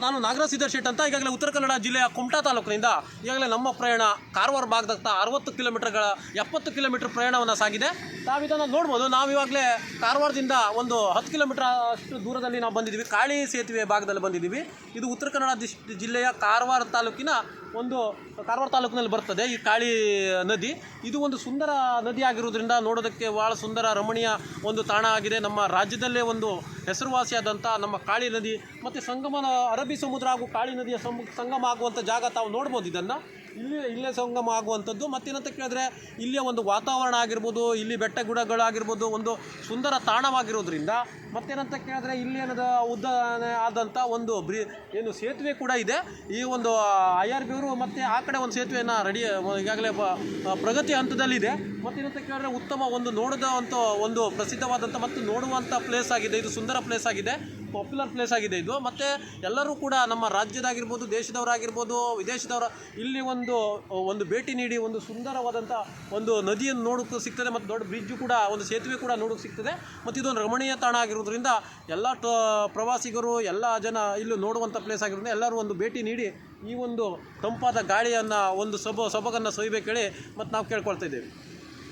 ನಾನು ನಾಗರಾಜ್ ಸಿದ್ದರ್ ಅಂತ ಈಗಾಗಲೇ ಉತ್ತರ ಕನ್ನಡ ಜಿಲ್ಲೆಯ ಕುಮಟಾ ತಾಲೂಕಿನಿಂದ ಈಗಾಗಲೇ ನಮ್ಮ ಪ್ರಯಾಣ ಕಾರವಾರ ಭಾಗದತ್ತ 60 ಕಿಲೋಮೀಟರ್ಗಳ 70 ಕಿಲೋಮೀಟರ್ ಪ್ರಯಾಣವನ್ನು ಸಾಗಿದೆ. ತಾವಿದನ್ನು ನೋಡ್ಬೋದು. ನಾವು ಇವಾಗಲೇ ಕಾರವಾರದಿಂದ ಒಂದು 10 ಕಿಲೋಮೀಟರ್ ಅಷ್ಟು ದೂರದಲ್ಲಿ ನಾವು ಬಂದಿದ್ದೀವಿ. ಕಾಳಿ ಸೇತುವೆ ಭಾಗದಲ್ಲಿ ಬಂದಿದ್ದೀವಿ. ಇದು ಉತ್ತರ ಕನ್ನಡ ಜಿಲ್ಲೆಯ ಕಾರವಾರ ತಾಲೂಕಿನಲ್ಲಿ ಬರ್ತದೆ ಈ ಕಾಳಿ ನದಿ. ಇದು ಒಂದು ಸುಂದರ ನದಿ ಆಗಿರೋದ್ರಿಂದ ನೋಡೋದಕ್ಕೆ ಭಾಳ ಸುಂದರ ರಮಣೀಯ ಒಂದು ತಾಣ ಆಗಿದೆ. ನಮ್ಮ ರಾಜ್ಯದಲ್ಲೇ ಒಂದು ಹೆಸರುವಾಸಿಯಾದಂಥ ನಮ್ಮ ಕಾಳಿ ನದಿ ಮತ್ತು ಸಂಗಮನ ಅರಬ್ಬಿ ಸಮುದ್ರ ಹಾಗೂ ಕಾಳಿ ನದಿಯ ಸಂಗಮ ಆಗುವಂಥ ಜಾಗ ತಾವು ನೋಡ್ಬೋದು. ಇದನ್ನು ಇಲ್ಲೇ ಸಂಗಮ ಆಗುವಂಥದ್ದು. ಮತ್ತೇನಂತ ಕೇಳಿದ್ರೆ ಇಲ್ಲಿಯ ಒಂದು ವಾತಾವರಣ ಆಗಿರ್ಬೋದು, ಇಲ್ಲಿ ಬೆಟ್ಟ ಗುಡ್ಡಗಳಾಗಿರ್ಬೋದು, ಒಂದು ಸುಂದರ ತಾಣವಾಗಿರೋದ್ರಿಂದ ಮತ್ತೇನಂತ ಕೇಳಿದ್ರೆ ಇಲ್ಲಿ ಏನದ ಉದ್ದಾನೆ ಆದಂಥ ಒಂದು ಸೇತುವೆ ಕೂಡ ಇದೆ. ಈ ಒಂದು IRB ಅವರು ಮತ್ತು ಆ ಕಡೆ ಒಂದು ಸೇತುವೆಯನ್ನು ಈಗಾಗಲೇ ಪ್ರಗತಿ ಹಂತದಲ್ಲಿದೆ. ಮತ್ತೇನಂತ ಕೇಳಿದ್ರೆ ಉತ್ತಮ ಒಂದು ನೋಡಿದಂಥ ಒಂದು ಪ್ರಸಿದ್ಧವಾದಂಥ ಮತ್ತು ನೋಡುವಂಥ ಪ್ಲೇಸ್ ಆಗಿದೆ. ಇದು ಸುಂದರ ಪ್ಲೇಸ್ ಆಗಿದೆ, ಪಾಪ್ಯುಲರ್ ಪ್ಲೇಸ್ ಆಗಿದೆ ಇದು. ಮತ್ತು ಎಲ್ಲರೂ ಕೂಡ ನಮ್ಮ ರಾಜ್ಯದಾಗಿರ್ಬೋದು, ದೇಶದವರಾಗಿರ್ಬೋದು, ವಿದೇಶದವರ ಇಲ್ಲಿ ಒಂದು ಭೇಟಿ ನೀಡಿ ಒಂದು ಸುಂದರವಾದಂಥ ಒಂದು ನದಿಯನ್ನು ನೋಡೋಕ್ಕೂ ಸಿಗ್ತದೆ. ಮತ್ತು ದೊಡ್ಡ ಬ್ರಿಡ್ಜು ಕೂಡ, ಒಂದು ಸೇತುವೆ ಕೂಡ ನೋಡೋಕ್ಕೆ ಸಿಗ್ತದೆ. ಮತ್ತು ಇದೊಂದು ರಮಣೀಯ ತಾಣ ಆಗಿರೋದ್ರಿಂದ ಎಲ್ಲ ಪ್ರವಾಸಿಗರು, ಎಲ್ಲ ಜನ ಇಲ್ಲಿ ನೋಡುವಂಥ ಪ್ಲೇಸ್ ಆಗಿರೋದ್ರಿಂದ ಎಲ್ಲರೂ ಒಂದು ಭೇಟಿ ನೀಡಿ ಈ ಒಂದು ತಂಪಾದ ಗಾಳಿಯನ್ನು ಒಂದು ಸೊಬಗನ್ನು ಸೊಯ್ಬೇಕು ಹೇಳಿ ಮತ್ತು ನಾವು ಕೇಳ್ಕೊಳ್ತಾ ಇದ್ದೇವೆ.